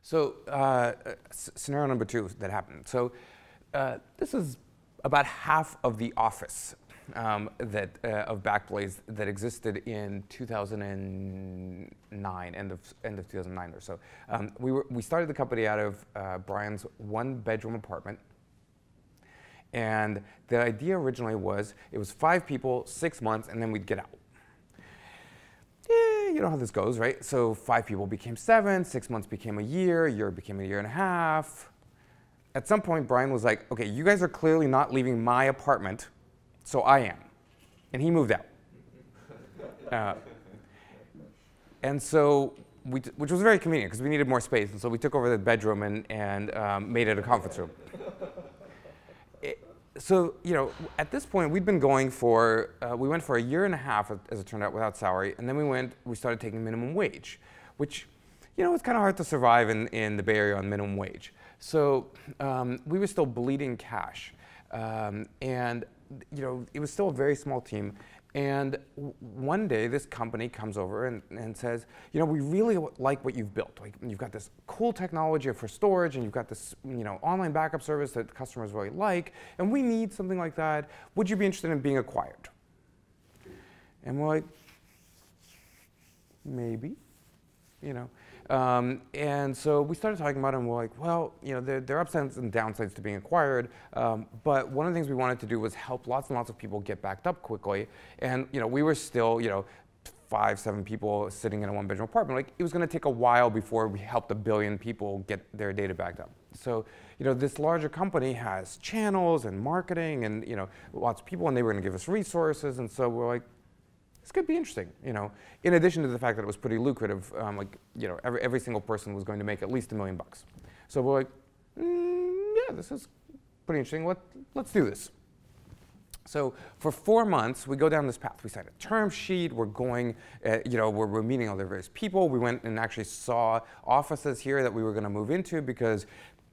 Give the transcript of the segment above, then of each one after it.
So scenario number 2 that happened. So this is about half of the office of Backblaze that existed in 2009, end of 2009 or so. We started the company out of Brian's 1-bedroom apartment. And the idea originally was it was 5 people, 6 months, and then we'd get out. Yeah, you know how this goes, right? So 5 people became 7, 6 months became a year became a year and a half. At some point, Brian was like, okay, you guys are clearly not leaving my apartment, so I am. And he moved out. And so, which was very convenient because we needed more space. And so we took over the bedroom and made it a conference room. So, you know, at this point, we'd been going for, we went for a year and a half, as it turned out, without salary. And then we started taking minimum wage, which, you know, it's kind of hard to survive in the Bay Area on minimum wage. So we were still bleeding cash. And, you know, it was still a very small team. And one day, this company comes over and says, you know, we really like what you've built. Like, you've got this cool technology for storage, and you've got this, you know, online backup service that customers really like, and we need something like that. Would you be interested in being acquired? And we're like, maybe, you know. And so we started talking about it, and we're like, well, you know, there are upsides and downsides to being acquired. But one of the things we wanted to do was help lots and lots of people get backed up quickly. And, you know, we were still, you know, 5, 7 people sitting in a 1-bedroom apartment. Like, it was going to take a while before we helped 1 billion people get their data backed up. So, you know, this larger company has channels and marketing and, you know, lots of people, and they were going to give us resources. And so we're like, this could be interesting, you know. In addition to the fact that it was pretty lucrative, like, you know, every single person was going to make at least $1 million. So we're like, yeah, this is pretty interesting. Let's do this. So for 4 months, we go down this path. We signed a term sheet. We're going, you know, we're meeting all the various people. We went and actually saw offices here that we were going to move into because,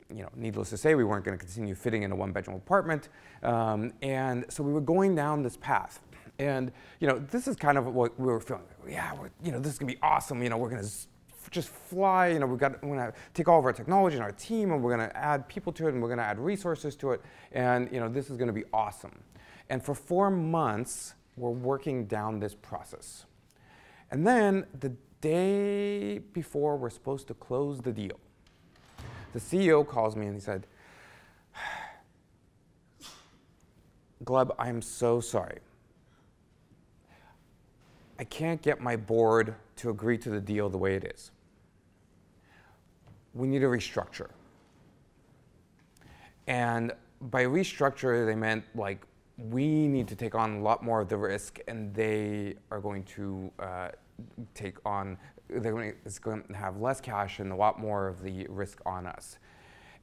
you know, needless to say, we weren't going to continue fitting in a 1-bedroom apartment. And so we were going down this path. And, you know, this is kind of what we were feeling. Yeah, you know, this is going to be awesome. You know, we're going to just fly. You know, we're going to take all of our technology and our team, and we're going to add people to it, and we're going to add resources to it. And, you know, this is going to be awesome. And for 4 months, we're working down this process. And then the day before we're supposed to close the deal, the CEO calls me, and he said, Gleb, I'm so sorry. I can't get my board to agree to the deal the way it is. We need a restructure. And by restructure, they meant, like, we need to take on a lot more of the risk, and they are going to take on, it's going to have less cash and a lot more of the risk on us.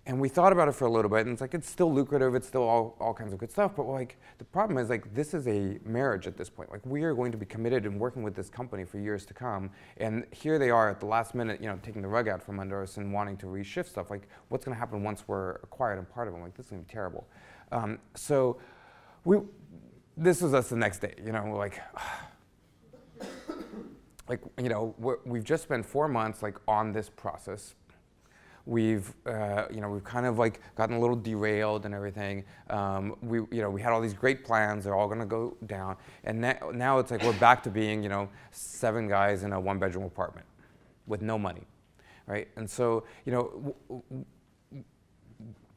And we thought about it for a little bit, and it's like, it's still lucrative, it's still all kinds of good stuff, but like, the problem is, like, this is a marriage at this point. Like, we are going to be committed and working with this company for years to come, and here they are at the last minute, you know, taking the rug out from under us and wanting to reshift stuff. Like, what's going to happen once we're acquired and part of them? Like, this is going to be terrible. So this was us the next day, you know, we're like, you know, we've just spent 4 months, like, on this process. We've, you know, we've kind of like gotten a little derailed and everything. You know, we had all these great plans. They're all going to go down. And now it's like we're back to being, you know, 7 guys in a 1-bedroom apartment with no money, right? And so, you know,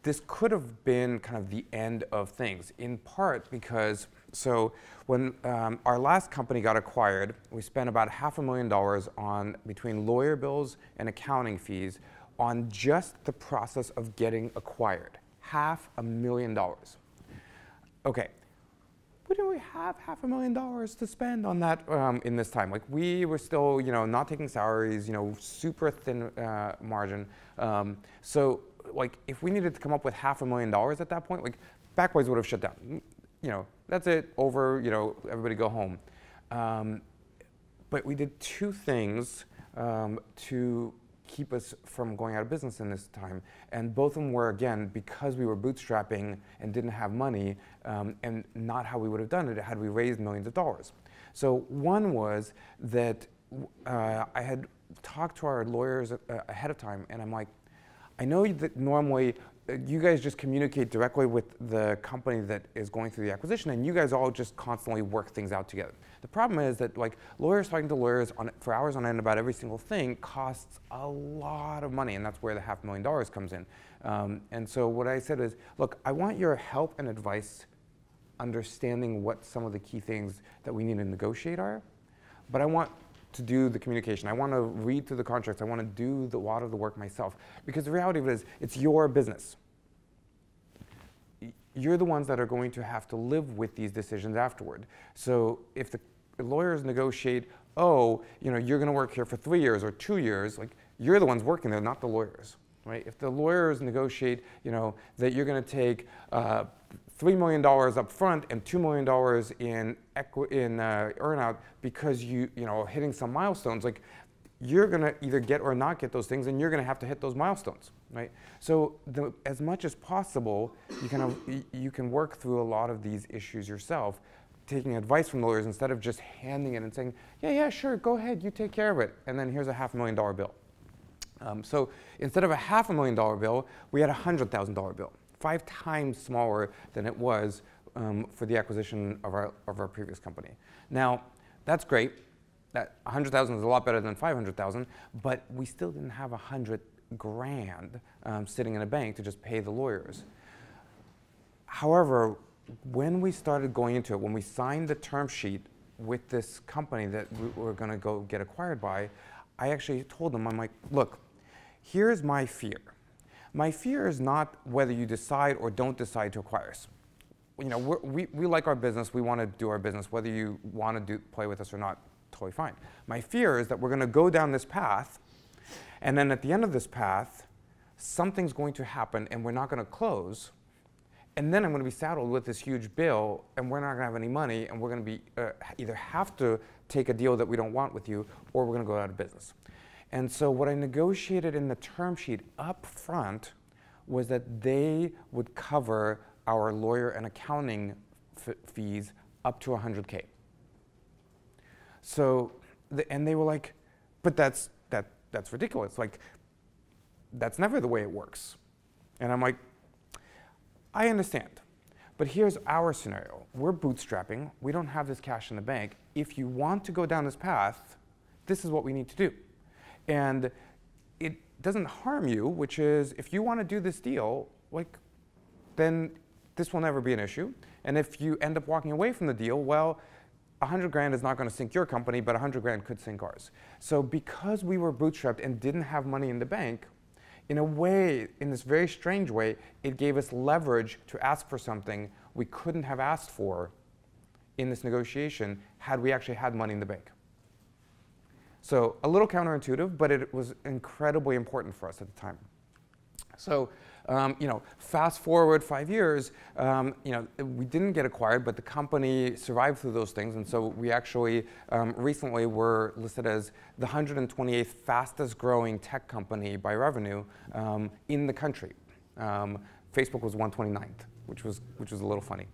this could have been kind of the end of things, in part because, so when our last company got acquired, we spent about $500,000 on between lawyer bills and accounting fees on just the process of getting acquired. $500,000. Okay, we didn't really have $500,000 to spend on that in this time. Like, we were still, you know, not taking salaries, you know, super thin margin. So, like, if we needed to come up with $500,000 at that point, like, Backblaze would have shut down. You know, that's it, over, you know, everybody go home. But we did 2 things to keep us from going out of business in this time. And both of them were, again, because we were bootstrapping and didn't have money, and not how we would have done it had we raised millions of dollars. So one was that I had talked to our lawyers ahead of time, and I'm like, I know that normally you guys just communicate directly with the company that is going through the acquisition, and you guys all just constantly work things out together. The problem is that like lawyers talking to lawyers for hours on end about every single thing costs a lot of money, and that's where the $500,000 comes in. And so what I said is, look, I want your help and advice understanding what some of the key things that we need to negotiate are, but I want to do the communication. I want to read through the contracts. I want to do a lot of the work myself. Because the reality of it is, it's your business. You're the ones that are going to have to live with these decisions afterward. So if the lawyers negotiate, oh, you know, you're going to work here for 3 years or 2 years, like you're the ones working there, not the lawyers, right? If the lawyers negotiate, you know, that you're going to take $3 million up front and $2 million in earnout because you know, hitting some milestones, like you're going to either get or not get those things, and you're going to have to hit those milestones, right? So as much as possible, you can work through a lot of these issues yourself, taking advice from lawyers instead of just handing it and saying, yeah, sure, go ahead, you take care of it, and then here's a $500,000 bill. So instead of a $500,000 bill, we had a $100,000 bill. 5 times smaller than it was for the acquisition of our previous company. Now, that's great. That 100,000 is a lot better than 500,000, but we still didn't have 100 grand sitting in a bank to just pay the lawyers. However, when we started going into it, when we signed the term sheet with this company that we were going to go get acquired by, I actually told them, I'm like, look, here's my fear. My fear is not whether you decide or don't decide to acquire us. You know, we like our business. We want to do our business. Whether you want to play with us or not, totally fine. My fear is that we're going to go down this path, and then at the end of this path, something's going to happen, and we're not going to close. And then I'm going to be saddled with this huge bill, and we're not going to have any money, and we're going to be either have to take a deal that we don't want with you, or we're going to go out of business. And so what I negotiated in the term sheet up front was that they would cover our lawyer and accounting fees up to $100K. So, and they were like, but that's ridiculous. Like, that's never the way it works. And I'm like, I understand. But here's our scenario. We're bootstrapping. We don't have this cash in the bank. If you want to go down this path, this is what we need to do. And it doesn't harm you, which is if you want to do this deal, like, then this will never be an issue. And if you end up walking away from the deal, well, 100 grand is not going to sink your company, but 100 grand could sink ours. So because we were bootstrapped and didn't have money in the bank, in a way, in this very strange way, it gave us leverage to ask for something we couldn't have asked for in this negotiation had we actually had money in the bank. So a little counterintuitive, but it was incredibly important for us at the time. So, you know, fast forward 5 years, you know, we didn't get acquired, but the company survived through those things. And so we actually recently were listed as the 128th fastest growing tech company by revenue in the country. Facebook was 129th, which was a little funny.